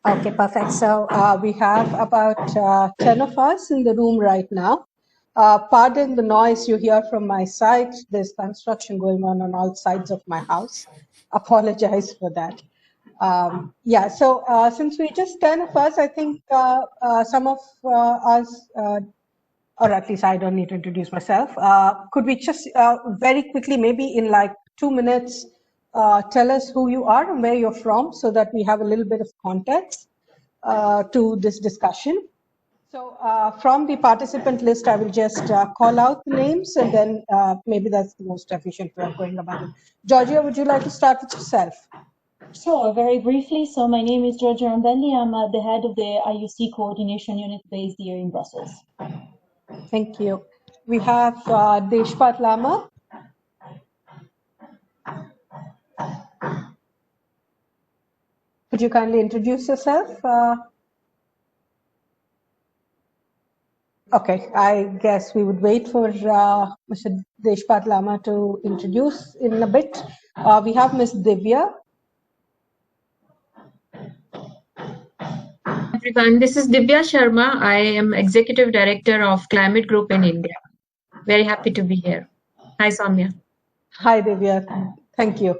Okay, perfect. So we have about 10 of us in the room right now. Pardon the noise you hear from my side. There's construction going on all sides of my house. Apologize for that. Yeah, so since we're just 10 of us, I think some of us, or at least I don't need to introduce myself. Could we just very quickly, maybe in like 2 minutes, tell us who you are and where you're from so that we have a little bit of context to this discussion. So from the participant list, I will just call out the names and then maybe that's the most efficient way of going about it. Georgia, would you like to start with yourself? Sure, very briefly. So my name is Georgia Rambendi. I'm the head of the IUC coordination unit based here in Brussels. Thank you. We have Deshpat Lama. Could you kindly introduce yourself? Okay, I guess we would wait for Mr. Deshpat Lama to introduce in a bit. We have Ms. Divya. Everyone, this is Divya Sharma. I am Executive Director of Climate Group in India. Very happy to be here. Hi, Soumya. Hi, Divya. Thank you.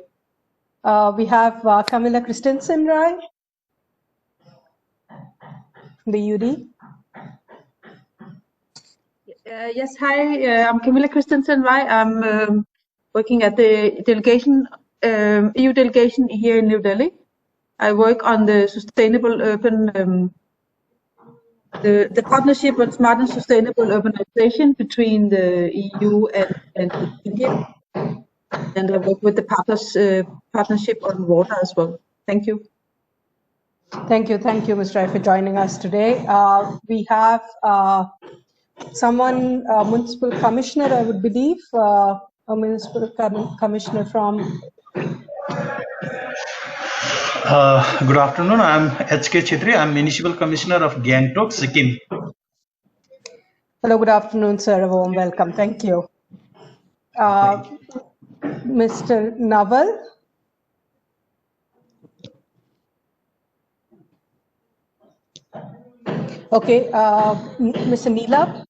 We have Camilla Christensen Rai from the UD. Yes, hi, I'm Camilla Christensen Rai. I'm working at the delegation, EU delegation here in New Delhi. I work on the sustainable urban, the partnership on smart and sustainable urbanization between the EU and India. And I work with the partnership on water as well. Thank you. Thank you, Ms. Rai, for joining us today. We have someone, municipal commissioner, I would believe, a municipal commissioner from. Good afternoon. I'm H.K. Chhetri. I'm municipal commissioner of Gangtok, Sikkim. Hello, good afternoon, sir. A warm welcome. Thank you. Mr. Naval. Okay, Mr. Neelab.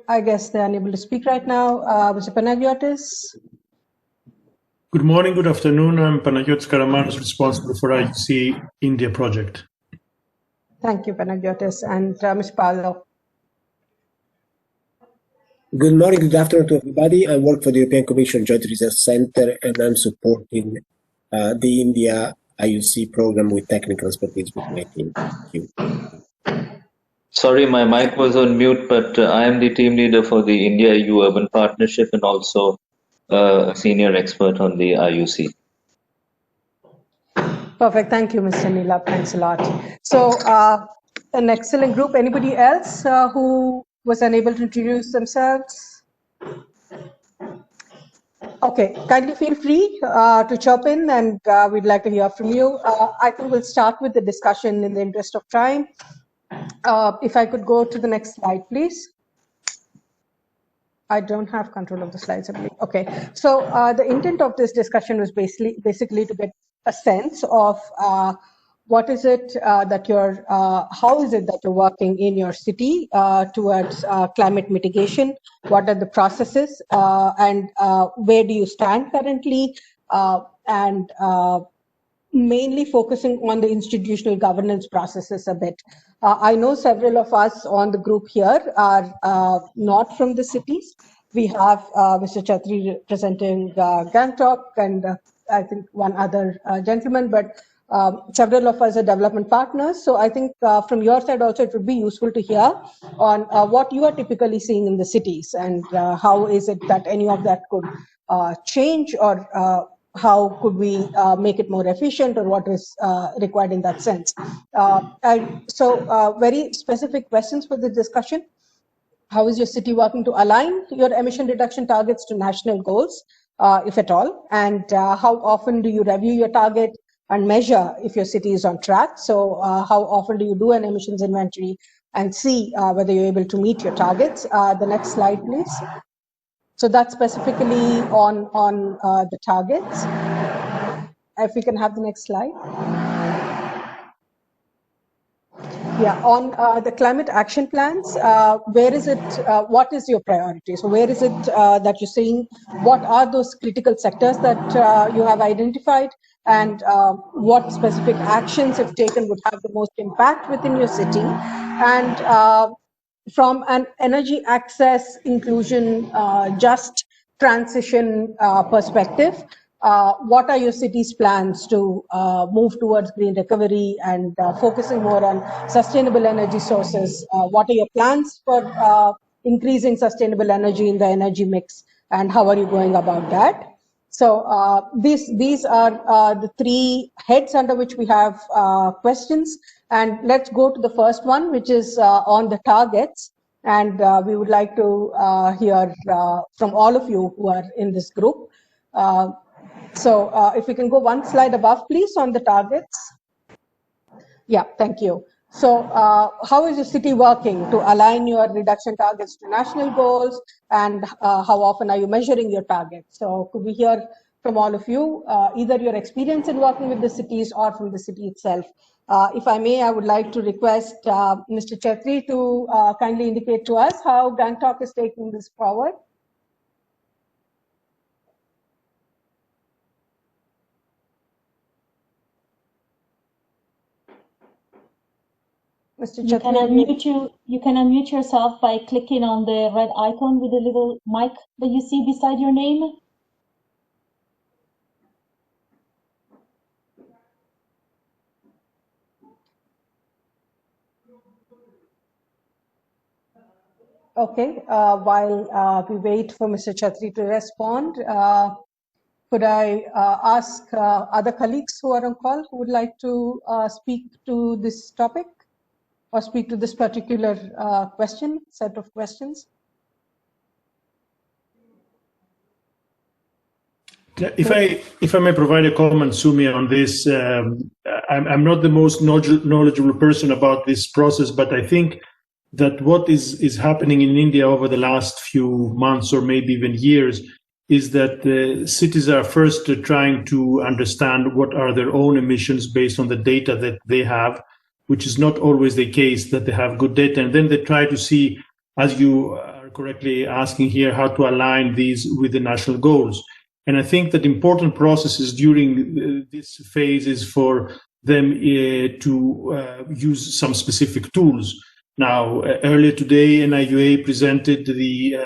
I guess they're unable to speak right now. Mr. Panagiotis. Good morning, good afternoon. I'm Panagiotis Karamanos, responsible for IUC India project. Thank you, Panagiotis. And Ms. Paolo. Good morning, good afternoon to everybody. I work for the European Commission Joint Research Center and I'm supporting the India IUC program with technical expertise with my team. Thank you. Sorry, my mic was on mute, but I am the team leader for the India-EU Urban Partnership and also a senior expert on the IUC. Perfect. Thank you, Mr. Neelab. Thanks a lot. So an excellent group. Anybody else who was unable to introduce themselves? Okay, kindly feel free to chop in and we'd like to hear from you. I think we'll start with the discussion in the interest of time. If I could go to the next slide, please. I don't have control of the slides, I believe. Okay, so the intent of this discussion was basically to get a sense of what is it that you're, how is it that you're working in your city towards climate mitigation? What are the processes and where do you stand currently? And mainly focusing on the institutional governance processes a bit. I know several of us on the group here are not from the cities. We have Mr. Chhetri representing Gangtok and I think one other gentleman, but several of us are development partners. So I think from your side also it would be useful to hear on what you are typically seeing in the cities and how is it that any of that could change or how could we make it more efficient or what is required in that sense. And so very specific questions for the discussion. How is your city working to align your emission reduction targets to national goals, if at all? And how often do you review your target and measure if your city is on track? So how often do you do an emissions inventory and see whether you're able to meet your targets? The next slide, please. So that's specifically on the targets. If we can have the next slide. Yeah, on the climate action plans, where is it, what is your priority? So where is it that you're seeing, what are those critical sectors that you have identified, and what specific actions, if taken, would have the most impact within your city? And from an energy access, inclusion, just transition perspective, what are your city's plans to move towards green recovery and focusing more on sustainable energy sources? What are your plans for increasing sustainable energy in the energy mix, and how are you going about that? So these are the three heads under which we have questions. And let's go to the first one, which is on the targets. And we would like to hear from all of you who are in this group. So if we can go one slide above, please, on the targets. Yeah, thank you. So how is your city working to align your reduction targets to national goals, and how often are you measuring your targets? So could we hear from all of you, either your experience in working with the cities or from the city itself? If I may, I would like to request Mr. Chhetri to kindly indicate to us how Gangtok is taking this forward. Mr. You can unmute yourself by clicking on the red icon with the little mic that you see beside your name. Okay, while we wait for Mr. Chhetri to respond, could I ask other colleagues who are on call who would like to speak to this topic or speak to this particular set of questions? If I may provide a comment, Sumi, on this, I'm not the most knowledgeable person about this process, but I think that what is happening in India over the last few months or maybe even years is that cities are first trying to understand what are their own emissions based on the data that they have, which is not always the case that they have good data. And then they try to see, as you are correctly asking here, how to align these with the national goals. And I think that important processes during this phase is for them to use some specific tools. Now, earlier today, NIUA presented the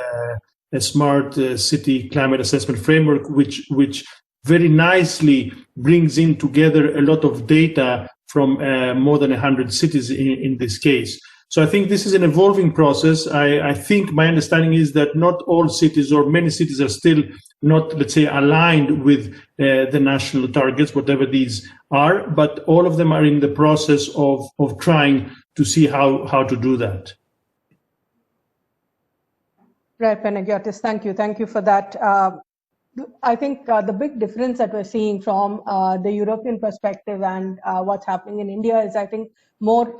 Smart City Climate Assessment Framework, which very nicely brings in together a lot of data from more than 100 cities in this case. So I think this is an evolving process. I think my understanding is that not all cities or many cities are still not, let's say, aligned with the national targets, whatever these are, but all of them are in the process of trying to see how to do that. Right, Panagiotis, thank you. Thank you for that. I think the big difference that we're seeing from the European perspective and what's happening in India is, I think, more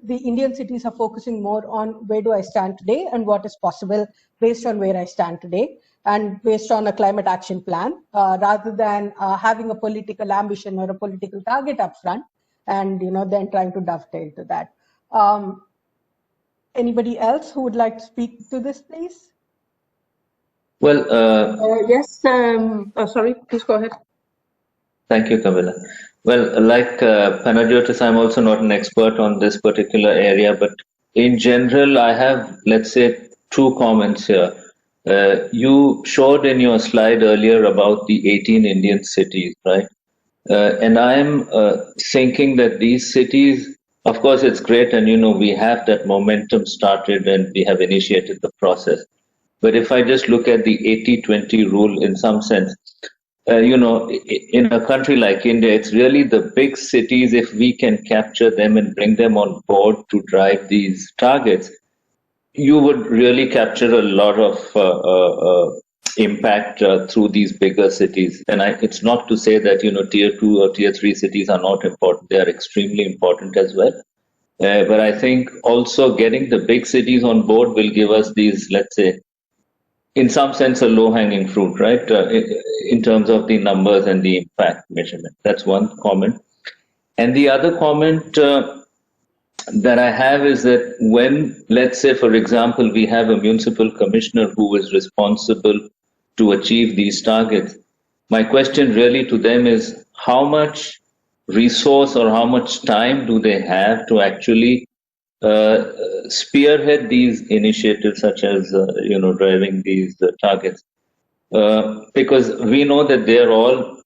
the Indian cities are focusing more on where do I stand today and what is possible based on where I stand today and based on a climate action plan, rather than having a political ambition or a political target up front and then trying to dovetail to that. Anybody else who would like to speak to this, please? Well, yes, sorry, please go ahead. Thank you, Camilla. Well, like Panagiotis, I'm also not an expert on this particular area, but in general, I have, let's say, two comments here. You showed in your slide earlier about the 18 Indian cities, right? And I'm thinking that these cities, of course, it's great, and we have that momentum started and we have initiated the process. But if I just look at the 80-20 rule in some sense, in a country like India, it's really the big cities, if we can capture them and bring them on board to drive these targets, you would really capture a lot of impact through these bigger cities. And it's not to say that, tier 2 or tier 3 cities are not important. They are extremely important as well. But I think also getting the big cities on board will give us these, let's say, in some sense, a low-hanging fruit, right? In terms of the numbers and the impact measurement. That's one comment. And the other comment that I have is that when, let's say, for example, we have a municipal commissioner who is responsible to achieve these targets, my question really to them is how much resource or how much time do they have to actually spearhead these initiatives, such as driving these targets, because we know that they're all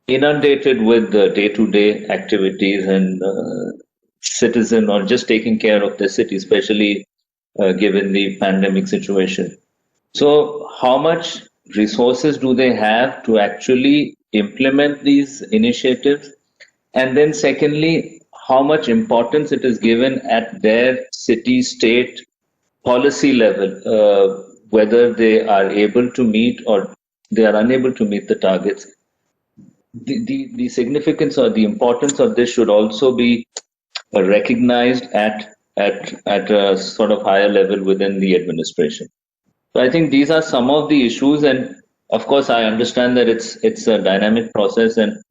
inundated with day-to-day activities and citizen or just taking care of the city, especially given the pandemic situation. So, how much resources do they have to actually implement these initiatives? And then, secondly, how much importance it is given at their city, state, policy level, whether they are able to meet or they are unable to meet the targets. The significance or the importance of this should also be recognized at a sort of higher level within the administration. So I think these are some of the issues, and of course I understand that it's a dynamic process, and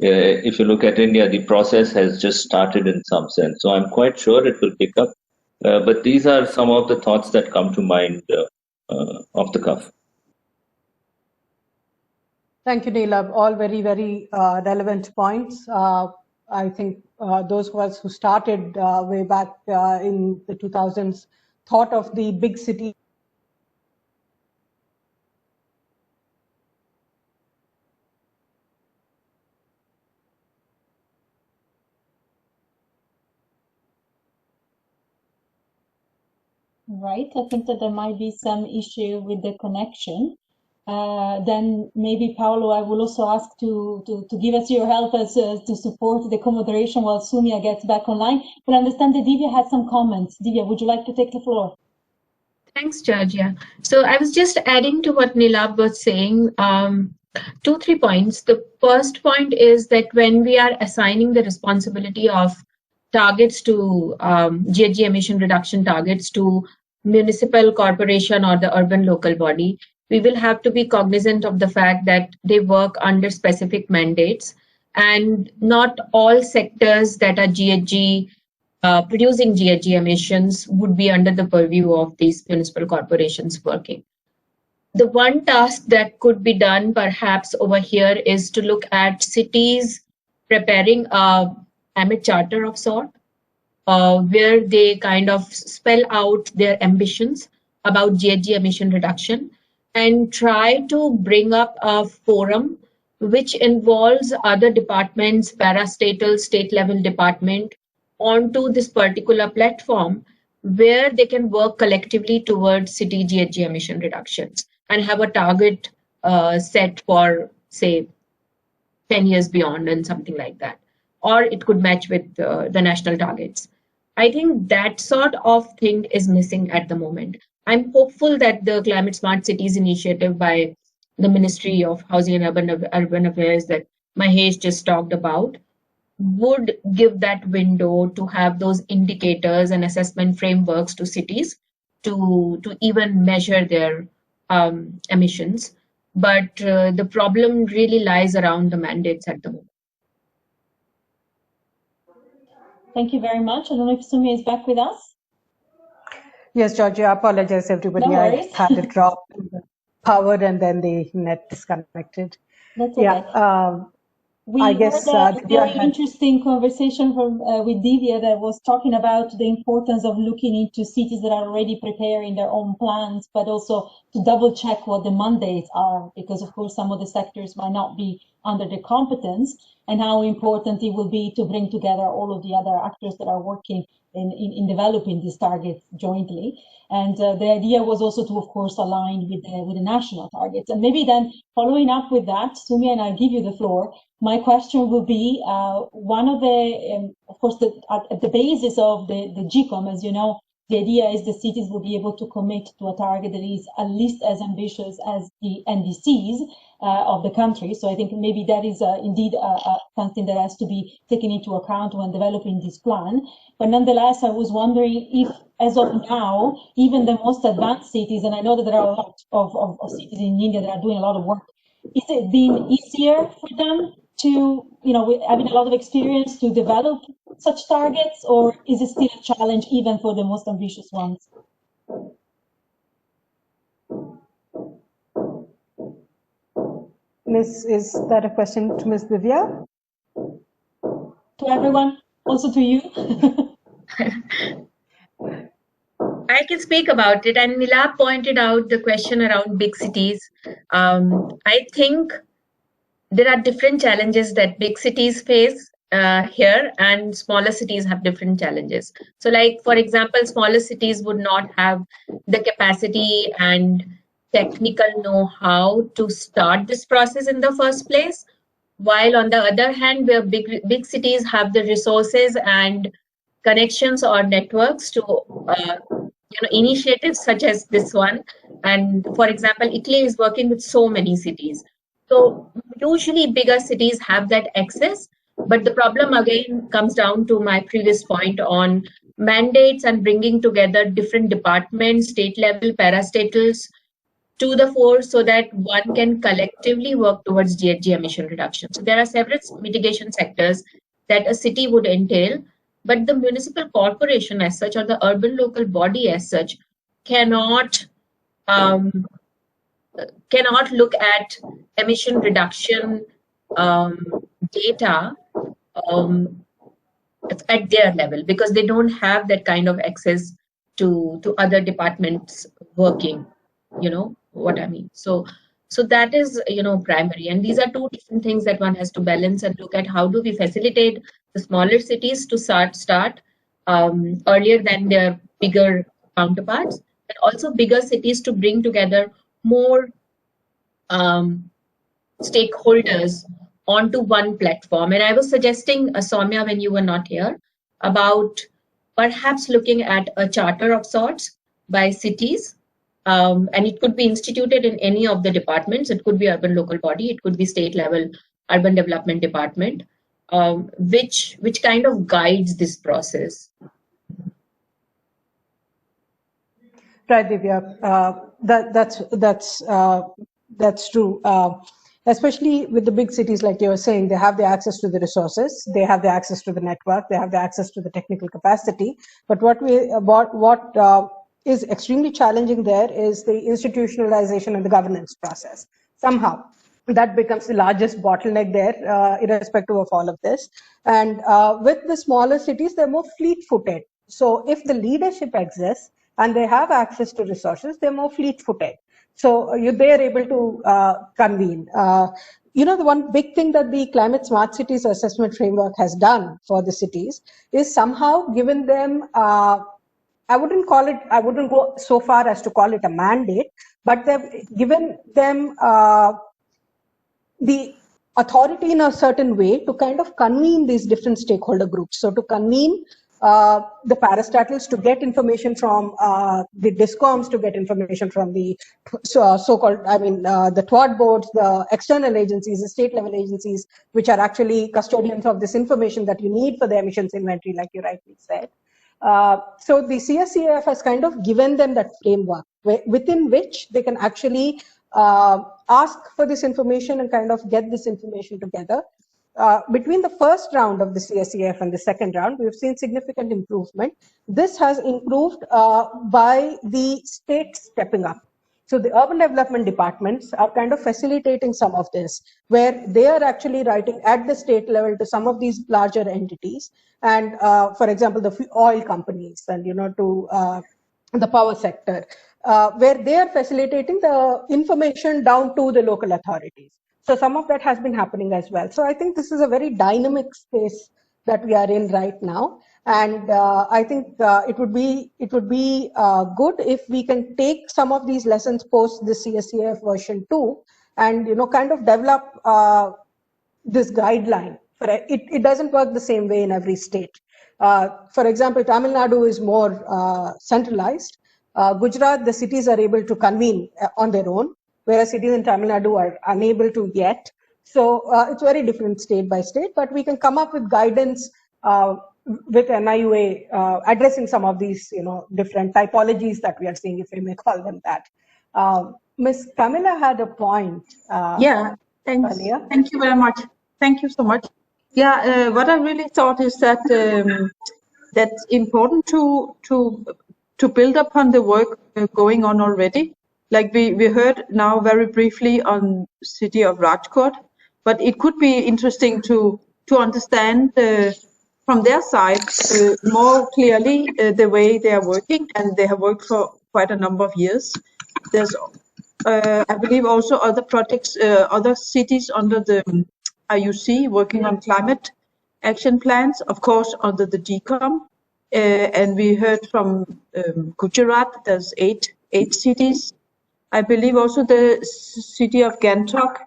if you look at India, the process has just started in some sense. So I'm quite sure it will pick up. But these are some of the thoughts that come to mind off the cuff. Thank you, Neelab. All very, very relevant points. I think those of us who started way back in the 2000s thought of the big city Right, I think that there might be some issue with the connection. Then maybe Paolo, I will also ask to give us your help as to support the co-moderation while Sumia gets back online. But I understand that Divya had some comments. Divya, would you like to take the floor? Thanks, Georgia. So I was just adding to what Neelab was saying, 2-3 points. The first point is that when we are assigning the responsibility of targets to GHG emission reduction targets to municipal corporation or the urban local body, we will have to be cognizant of the fact that they work under specific mandates, and not all sectors that are GHG producing GHG emissions would be under the purview of these municipal corporations working. The one task that could be done perhaps over here is to look at cities preparing a climate charter of sort, where they kind of spell out their ambitions about GHG emission reduction and try to bring up a forum which involves other departments, parastatal, state level department, onto this particular platform where they can work collectively towards city GHG emission reductions and have a target set for, say, 10 years beyond and something like that. Or it could match with the national targets. I think that sort of thing is missing at the moment. I'm hopeful that the Climate Smart Cities initiative by the Ministry of Housing and Urban Affairs that Mahesh just talked about would give that window to have those indicators and assessment frameworks to cities to even measure their emissions. But the problem really lies around the mandates at the moment. Thank you very much. I don't know if Sumia is back with us. Yes, Georgia, I apologize, everybody. No worries. I had a drop in the power and then the net disconnected. That's okay. Yeah, we I guess had a very interesting conversation with Divya that was talking about the importance of looking into cities that are already preparing their own plans, but also to double check what the mandates are, because of course some of the sectors might not be under the competence, and how important it will be to bring together all of the other actors that are working in developing these targets jointly. And the idea was also to, of course, align with the national targets. And maybe then following up with that, Sumia, and I'll give you the floor. My question will be, one of the, of course, at the basis of the GCOM, as you know, the idea is the cities will be able to commit to a target that is at least as ambitious as the NDCs of the country. So I think maybe that is indeed something that has to be taken into account when developing this plan. But nonetheless, I was wondering if as of now, even the most advanced cities, and I know that there are a lot of cities in India that are doing a lot of work, is it being easier for them to, having a lot of experience to develop such targets, or is it still a challenge even for the most ambitious ones? Miss, is that a question to Ms. Divya? To everyone, also to you. I can speak about it. And Nilab pointed out the question around big cities. I think there are different challenges that big cities face here, and smaller cities have different challenges. So, like, for example, smaller cities would not have the capacity and technical know-how to start this process in the first place. While on the other hand, where big cities have the resources and connections or networks to initiatives such as this one. And for example, Italy is working with so many cities. So usually bigger cities have that access, but the problem again comes down to my previous point on mandates and bringing together different departments, state level, parastatals to the fore so that one can collectively work towards GHG emission reduction. So there are several mitigation sectors that a city would entail, but the municipal corporation as such or the urban local body as such cannot look at emission reduction data at their level because they don't have that kind of access to other departments working. You know what I mean? So that is primary, and these are two different things that one has to balance and look at. How do we facilitate the smaller cities to start earlier than their bigger counterparts, and also bigger cities to bring together more stakeholders onto one platform. And I was suggesting, Soumya, when you were not here, about perhaps looking at a charter of sorts by cities. And it could be instituted in any of the departments. It could be urban local body, it could be state level urban development department, which kind of guides this process. Right, Divya. That's true. Especially with the big cities, like you were saying, they have the access to the resources, they have the access to the network, they have the access to the technical capacity. But what is extremely challenging there is the institutionalization and the governance process. Somehow, that becomes the largest bottleneck there, irrespective of all of this. And with the smaller cities, they're more fleet-footed. So if the leadership exists and they have access to resources, they're more fleet-footed. So they are able to convene. The one big thing that the Climate Smart Cities Assessment Framework has done for the cities is somehow given them, I wouldn't go so far as to call it a mandate, but they've given them the authority in a certain way to kind of convene these different stakeholder groups. So to convene the parastatals, to get information from the DISCOMs, to get information from the so-called, the TWAD boards, the external agencies, the state level agencies, which are actually custodians of this information that you need for the emissions inventory, like you rightly said. So the CSCF has kind of given them that framework within which they can actually ask for this information and kind of get this information together. Between the first round of the CSCF and the second round, we've seen significant improvement. This has improved by the state stepping up. So the urban development departments are kind of facilitating some of this, where they are actually writing at the state level to some of these larger entities. And for example, the oil companies and, to the power sector, where they are facilitating the information down to the local authorities. So some of that has been happening as well. So I think this is a very dynamic space that we are in right now. And I think it would be good if we can take some of these lessons post the CSCF version 2 and kind of develop this guideline. It doesn't work the same way in every state. For example, Tamil Nadu is more centralized. Gujarat, the cities are able to convene on their own, whereas cities in Tamil Nadu are unable to yet. So it's very different state by state, but we can come up with guidance with NIUA addressing some of these, different typologies that we are seeing, if we may call them that. Ms. Camilla had a point. Yeah, thanks. Earlier. Thank you very much. Thank you so much. Yeah, what I really thought is that that's important to build upon the work going on already. Like we heard now very briefly on city of Rajkot, but it could be interesting to understand from their side more clearly the way they are working, and they have worked for quite a number of years. There's I believe also other projects, other cities under the IUC working on climate action plans, of course, under the DCOM. And we heard from Gujarat, there's eight cities. I believe also the city of Gangtok.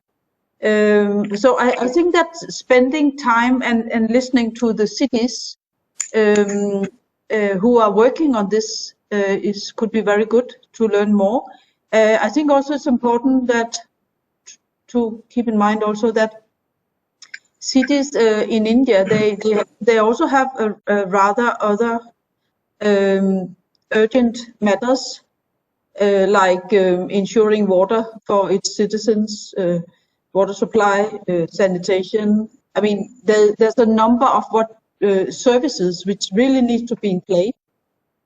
So I think that spending time and listening to the cities who are working on this could be very good to learn more. I think also it's important that to keep in mind also that cities in India, they also have a rather other urgent matters like ensuring water for its citizens, water supply, sanitation. I mean, there's a number of services which really need to be in place.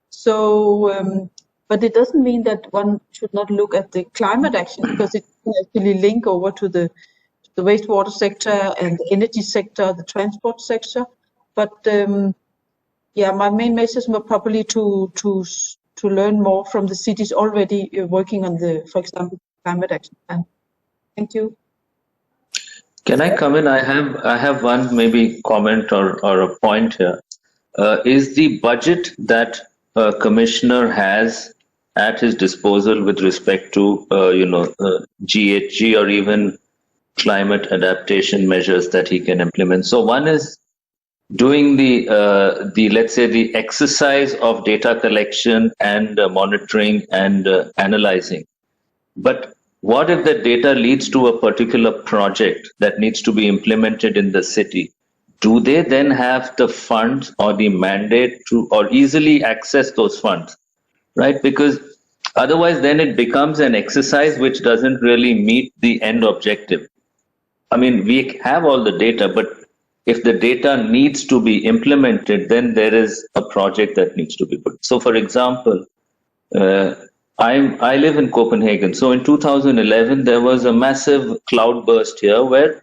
So, but it doesn't mean that one should not look at the climate action, because it can actually link over to the wastewater sector and the energy sector, the transport sector. But yeah, my main message was probably to learn more from the cities already working on the, for example, climate action plan. Thank you. Can I come in? I have one maybe comment or a point here. Is the budget that a commissioner has at his disposal with respect to GHG or even climate adaptation measures that he can implement? So one is doing the let's say the exercise of data collection and monitoring and analyzing. But what if the data leads to a particular project that needs to be implemented in the city? Do they then have the funds or the mandate to or easily access those funds, right? Because otherwise then it becomes an exercise which doesn't really meet the end objective. I mean, we have all the data, but if the data needs to be implemented, then there is a project that needs to be put. So for example, I live in Copenhagen. So in 2011, there was a massive cloud burst here where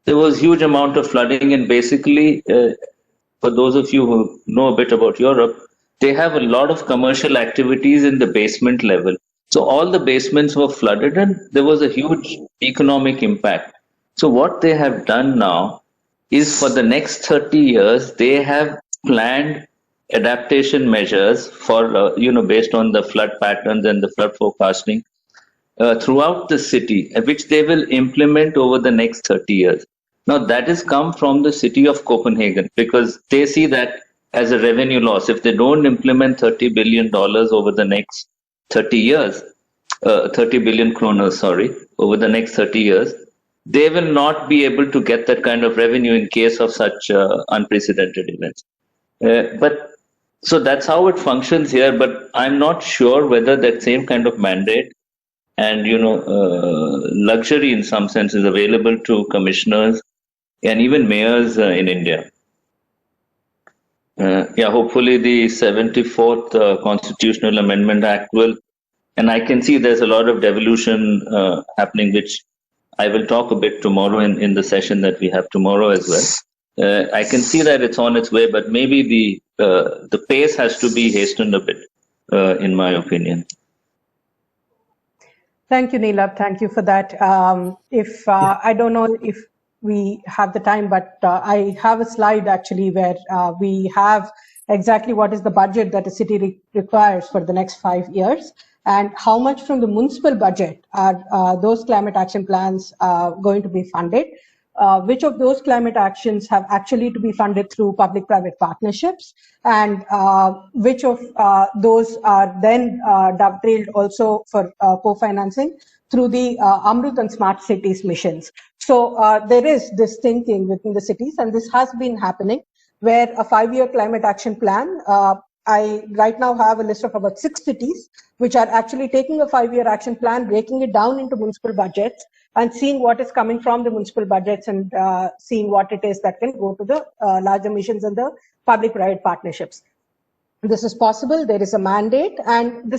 there was huge amount of flooding, and basically, for those of you who know a bit about Europe, they have a lot of commercial activities in the basement level. So all the basements were flooded and there was a huge economic impact. So what they have done now is for the next 30 years, they have planned adaptation measures for, based on the flood patterns and the flood forecasting throughout the city, which they will implement over the next 30 years. Now, that has come from the city of Copenhagen because they see that as a revenue loss. If they don't implement $30 billion over the next 30 years, 30 billion kroner, over the next 30 years, they will not be able to get that kind of revenue in case of such unprecedented events. So that's how it functions here, but I'm not sure whether that same kind of mandate and luxury in some sense is available to commissioners and even mayors in India. Hopefully the 74th Constitutional Amendment Act will, and I can see there's a lot of devolution happening, which I will talk a bit tomorrow in the session that we have tomorrow as well. I can see that it's on its way, but maybe the pace has to be hastened a bit, in my opinion. Thank you, Neelab. Thank you for that. I don't know if we have the time, but I have a slide actually where we have exactly what is the budget that a city requires for the next 5 years, and how much from the municipal budget are those climate action plans going to be funded. Which of those climate actions have actually to be funded through public-private partnerships, and which of those are then dovetailed also for co-financing through the Amrut and Smart Cities missions. So there is this thinking within the cities, and this has been happening. where a 5-year climate action plan, I right now have a list of about 6 cities, which are actually taking a 5-year action plan, breaking it down into municipal budgets, and seeing what is coming from the municipal budgets and seeing what it is that can go to the larger missions and the public-private partnerships. This is possible. There is a mandate, and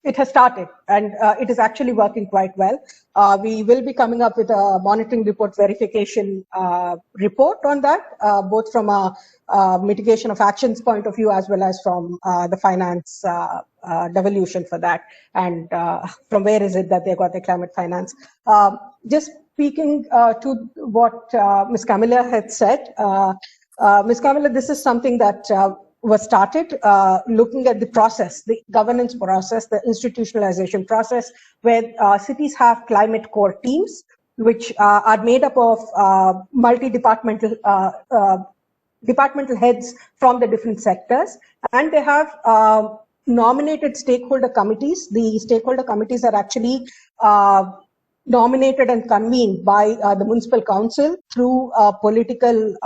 it has started, and it is actually working quite well. We will be coming up with a monitoring report verification report on that, both from a mitigation of actions point of view as well as from the finance devolution for that, and from where is it that they got their climate finance. Just speaking to what Ms. Camilla had said, Ms. Camilla, this is something that was started looking at the process, the governance process, the institutionalization process, where cities have climate core teams, which are made up of multi-departmental departmental heads from the different sectors, and they have nominated stakeholder committees. The stakeholder committees are actually nominated and convened by the municipal council through a political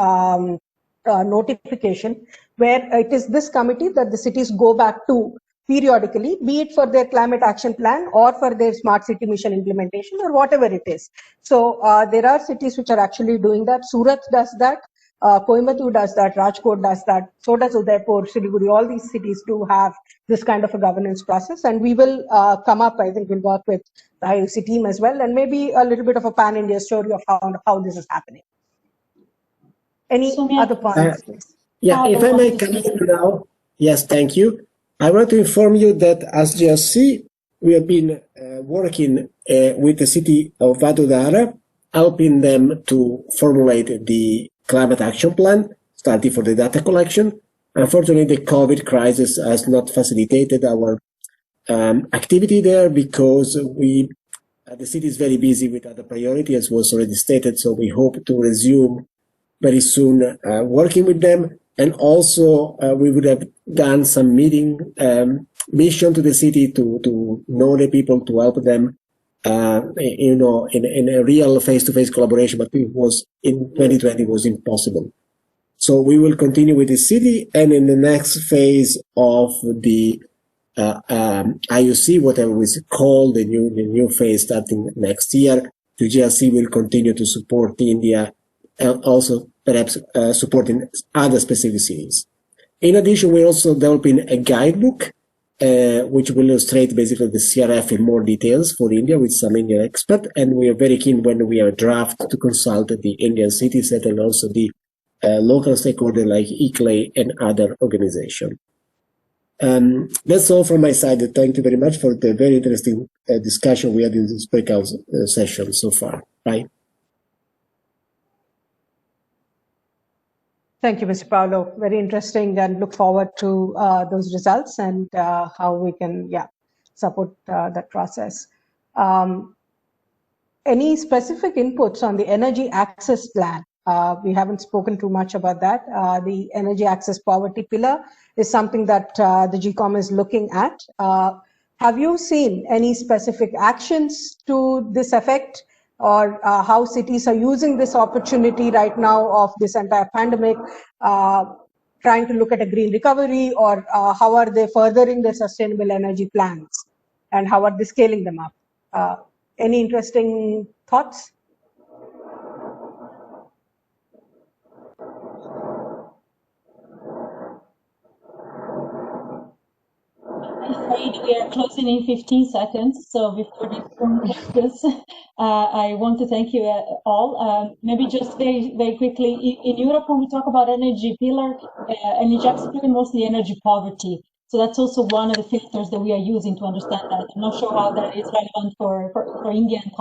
notification, where it is this committee that the cities go back to periodically, be it for their climate action plan or for their smart city mission implementation or whatever it is. So there are cities which are actually doing that. Surat does that, Coimbatore does that, Rajkot does that, so does Udaipur, Siliguri. All these cities do have this kind of a governance process, and we will come up, I think we'll work with the IOC team as well, and maybe a little bit of a pan-India story of how this is happening. Any other points, please? Yeah, if I may come in now. Yes, thank you. I want to inform you that as GRC, we have been working with the city of Vadodara, helping them to formulate the climate action plan, starting for the data collection. Unfortunately, the COVID crisis has not facilitated our activity there because the city is very busy with other priorities, as was already stated, so we hope to resume very soon working with them. And also we would have done some mission to the city to know the people, to help them, in a real face-to-face collaboration, but it was in 2020 was impossible. So we will continue with the city, and in the next phase of the IOC, whatever is called, the new phase starting next year, the GRC will continue to support India, and also perhaps supporting other specific cities. In addition, we're also developing a guidebook, which will illustrate basically the CRF in more details for India with some Indian expert, and we are very keen when we are draft to consult the Indian cities and also the local stakeholders like ICLEI and other organizations. That's all from my side. Thank you very much for the very interesting discussion we had in this breakout session so far. Bye. Thank you, Mr. Paolo. Very interesting, and look forward to those results and how we can, support that process. Any specific inputs on the energy access plan? We haven't spoken too much about that. The energy access poverty pillar is something that the GCOM is looking at. Have you seen any specific actions to this effect, or how cities are using this opportunity right now of this entire pandemic, trying to look at a green recovery, or how are they furthering their sustainable energy plans, and how are they scaling them up? Any interesting thoughts? I'm afraid we are closing in 15 seconds, so before this closes, I want to thank you all. Maybe just very, very quickly, in Europe, when we talk about energy pillar, energy access pillar, mostly energy poverty. So that's also one of the filters that we are using to understand that. I'm not sure how that is relevant for India and